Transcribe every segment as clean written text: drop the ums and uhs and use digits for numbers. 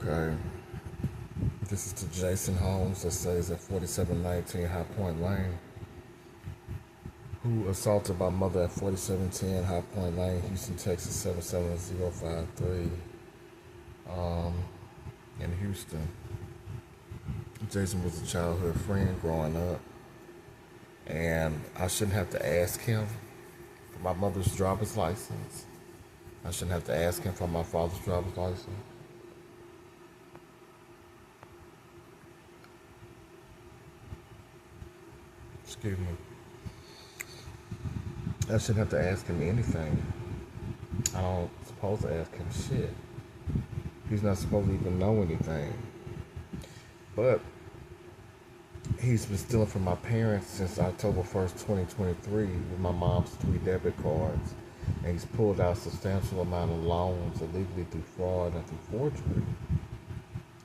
Okay. This is to Jason Holmes that stays at 4719 High Point Lane, who assaulted my mother at 4710 High Point Lane, Houston, Texas 77053. Um, in Houston. Jason was a childhood friend growing up, and I shouldn't have to ask him for my mother's driver's license. I shouldn't have to ask him for my father's driver's license. Excuse me. I shouldn't have to ask him anything. I don't supposed to ask him shit. He's not supposed to even know anything. But he's been stealing from my parents since October 1st, 2023 with my mom's 3 debit cards. And he's pulled out a substantial amount of loans illegally through fraud and through forgery.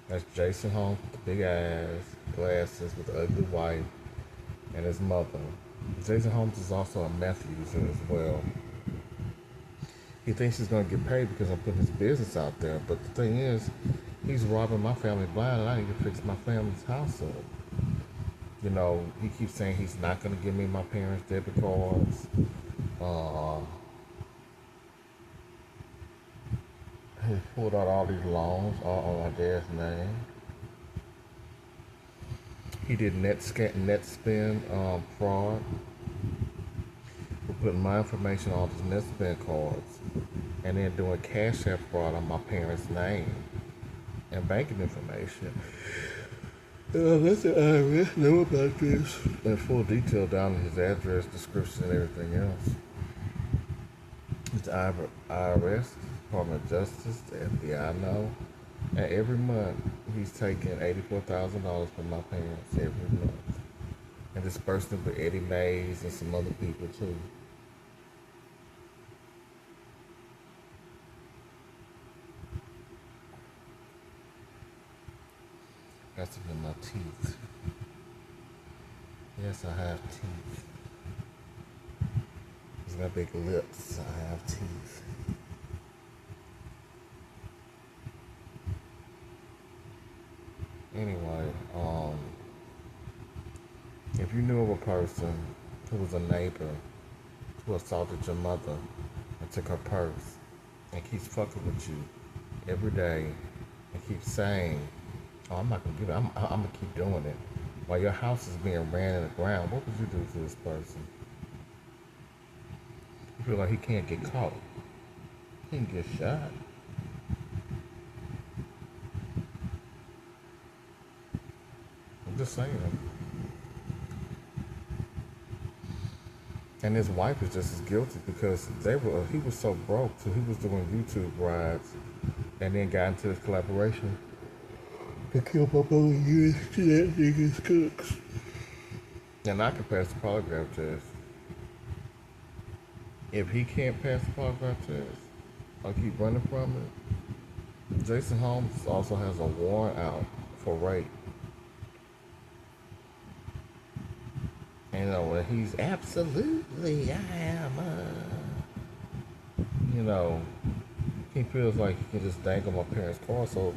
That's Jason Holmes with the big eyes, glasses, with the ugly wife, and his mother. Jason Holmes is also a meth user as well. He thinks he's going to get paid because I'm putting his business out there. But the thing is, he's robbing my family blind, and I need to fix my family's house up. You know, he keeps saying he's not going to give me my parents' debit cards. He pulled out all these loans all on my dad's name. He did net spend fraud. For putting my information on his net spend cards, and then doing cash app fraud on my parents' name and banking information. Let the IRS know about this in full detail down in his address, description, and everything else. It's IRS, Department of Justice, the FBI know. And every month, he's taking $84,000 from my parents every month. And dispersing it with Eddie Mays and some other people too. Got some in my teeth. Yes, I have teeth. He's got big lips. I have teeth. Anyway, if you knew of a person who was a neighbor who assaulted your mother and took her purse and keeps fucking with you every day and keeps saying, "Oh, I'm not gonna give it. I'm gonna keep doing it," while your house is being ran in the ground, what would you do to this person? You feel like he can't get caught. He can get shot. I'm just saying. And his wife is just as guilty because he was so broke, so he was doing YouTube rides and then got into this collaboration to kill my brother years to that nigga's cooks. And I can pass the polygraph test. If he can't pass the polygraph test, I'll keep running from it. Jason Holmes also has a warrant out for rape. And he's absolutely, I am, he feels like he can just dangle my parents' car. So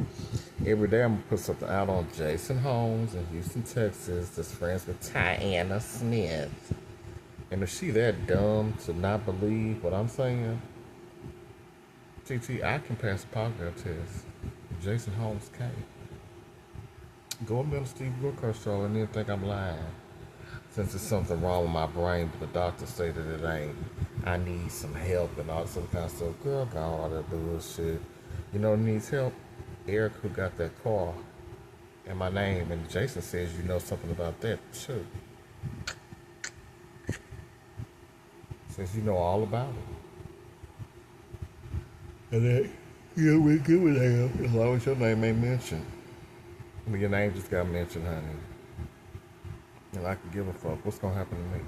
every day I'm going to put something out on Jason Holmes in Houston, Texas, that's friends with Tiana Smith. And if she that dumb to not believe what I'm saying, I can pass the polygraph test. Jason Holmes can't. Go and be on the Steve Brookhurst show and then think I'm lying. Since there's something wrong with my brain, but the doctor say that it ain't. I need some help and all this other kind of stuff. Girl, got all that bullshit. You know who needs help? Eric, who got that car and my name. And Jason says you know something about that too. Says you know all about it. And that, we're good with that. As long as your name ain't mentioned. I mean, your name just got mentioned, honey. And I can give a fuck. What's gonna happen to me?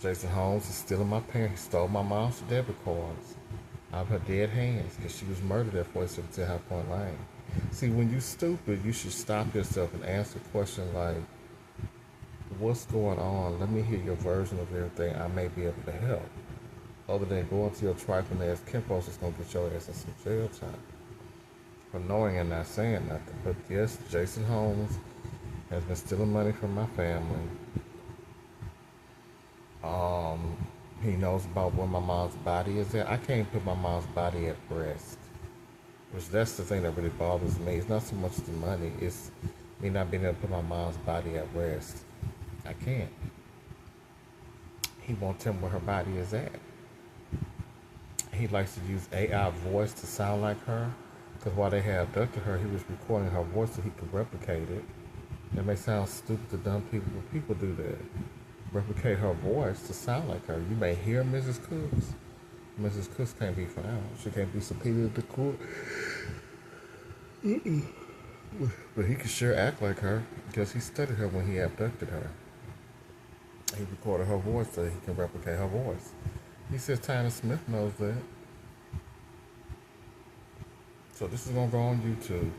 Jason Holmes is stealing my parents. He stole my mom's debit cards out of her dead hands because she was murdered at 4710 High Point Lane. See, when you stupid, you should stop yourself and ask a question like, what's going on? Let me hear your version of everything. I may be able to help. Other than going to your trifling ass kinfolks that's gonna get your ass in some jail time. for knowing and not saying nothing. But yes, Jason Holmes has been stealing money from my family. Um, he knows about where my mom's body is at. I can't put my mom's body at rest. Which that's the thing that really bothers me. It's not so much the money, it's me not being able to put my mom's body at rest. I can't. He won't tell me where her body is at. He likes to use AI voice to sound like her. Because while they had abducted her, he was recording her voice so he could replicate it. It may sound stupid to dumb people, but people do that. Replicate her voice to sound like her. You may hear Mrs. Cooks. Mrs. Cooks can't be found. She can't be subpoenaed to court. But he could sure act like her because he studied her when he abducted her. He recorded her voice so he can replicate her voice. He says Tyler Smith knows that. So this is gonna go on YouTube.